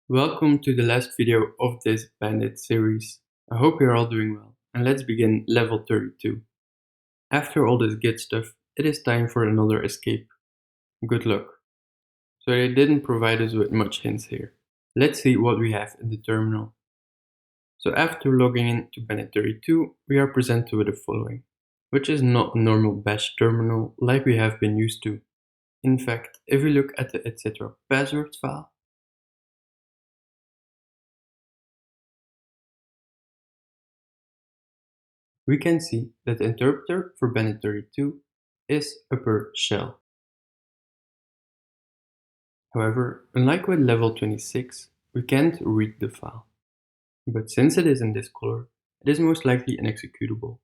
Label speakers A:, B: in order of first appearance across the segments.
A: Welcome to the last video of this Bandit series. I hope you're all doing well, and let's begin level 32. After all this good stuff, it is time for another escape. Good luck. So they didn't provide us with much hints here. Let's see what we have in the terminal. So after logging in to Bandit 32, we are presented with the following, which is not a normal bash terminal like we have been used to. In fact, if we look at the etc password file, we can see that the interpreter for Bandit 32 is upper shell. However, unlike with level 26, we can't read the file. But since it is in this color, it is most likely an executable,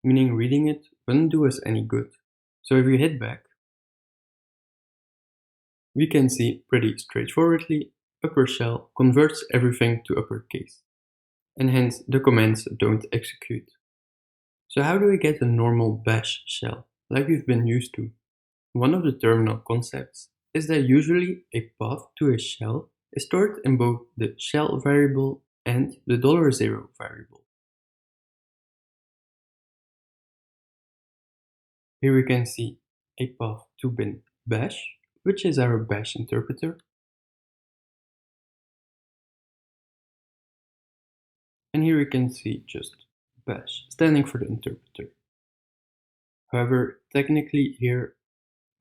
A: meaning reading it wouldn't do us any good. So if we hit back, we can see pretty straightforwardly upper shell converts everything to uppercase, and hence the commands don't execute. So how do we get a normal bash shell, like we've been used to? One of the terminal concepts is that usually a path to a shell is stored in both the shell variable and the $0 variable. Here we can see a path to bin bash, which is our bash interpreter. And here we can see just bash, standing for the interpreter. However, technically here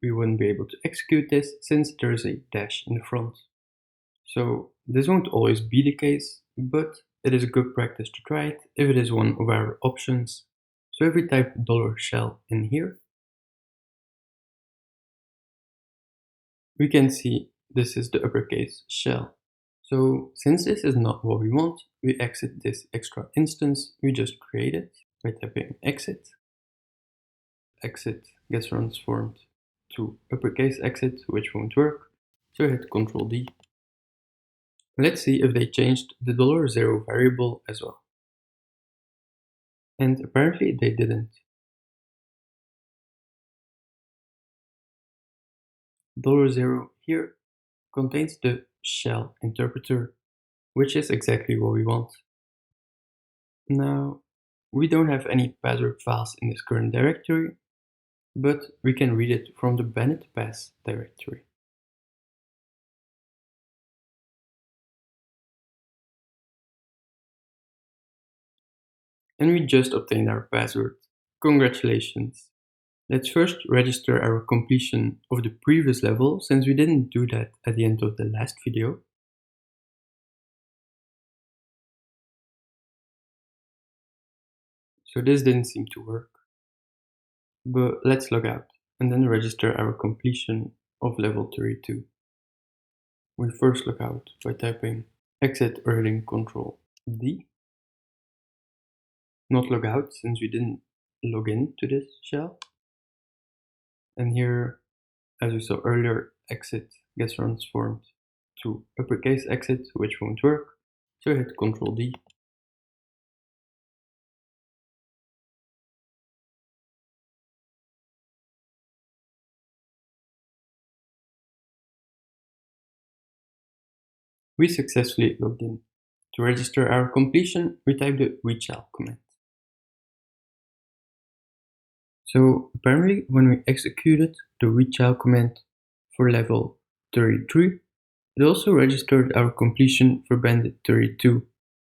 A: we wouldn't be able to execute this since there's a dash in the front. So this won't always be the case, but it is a good practice to try it if it is one of our options. So if we type $shell in here, we can see this is the uppercase shell. So since this is not what we want, we exit this extra instance we just created by typing exit. Exit gets transformed to uppercase exit, which won't work. So hit Ctrl D. Let's see if they changed the $0 variable as well. And apparently they didn't. $0 here contains the shell interpreter, which is exactly what we want. Now, we don't have any password files in this current directory, but we can read it from the Bandit pass directory. And we just obtained our password. Congratulations! Let's first register our completion of the previous level, since we didn't do that at the end of the last video. So this didn't seem to work. But let's log out and then register our completion of level 32. We first log out by typing exit or hitting Ctrl D. Not log out since we didn't log in to this shell. And here, as we saw earlier, exit gets transformed to uppercase exit, which won't work. So hit Ctrl D. We successfully logged in. To register our completion, we type the reshell command. So apparently when we executed the reshell command for level 33, it also registered our completion for Bandit 32.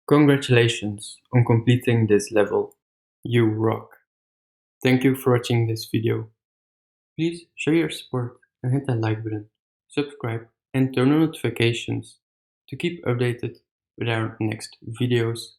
A: Congratulations on completing this level. You rock. Thank you for watching this video. Please show your support and hit that like button, subscribe and turn on notifications to keep updated with our next videos.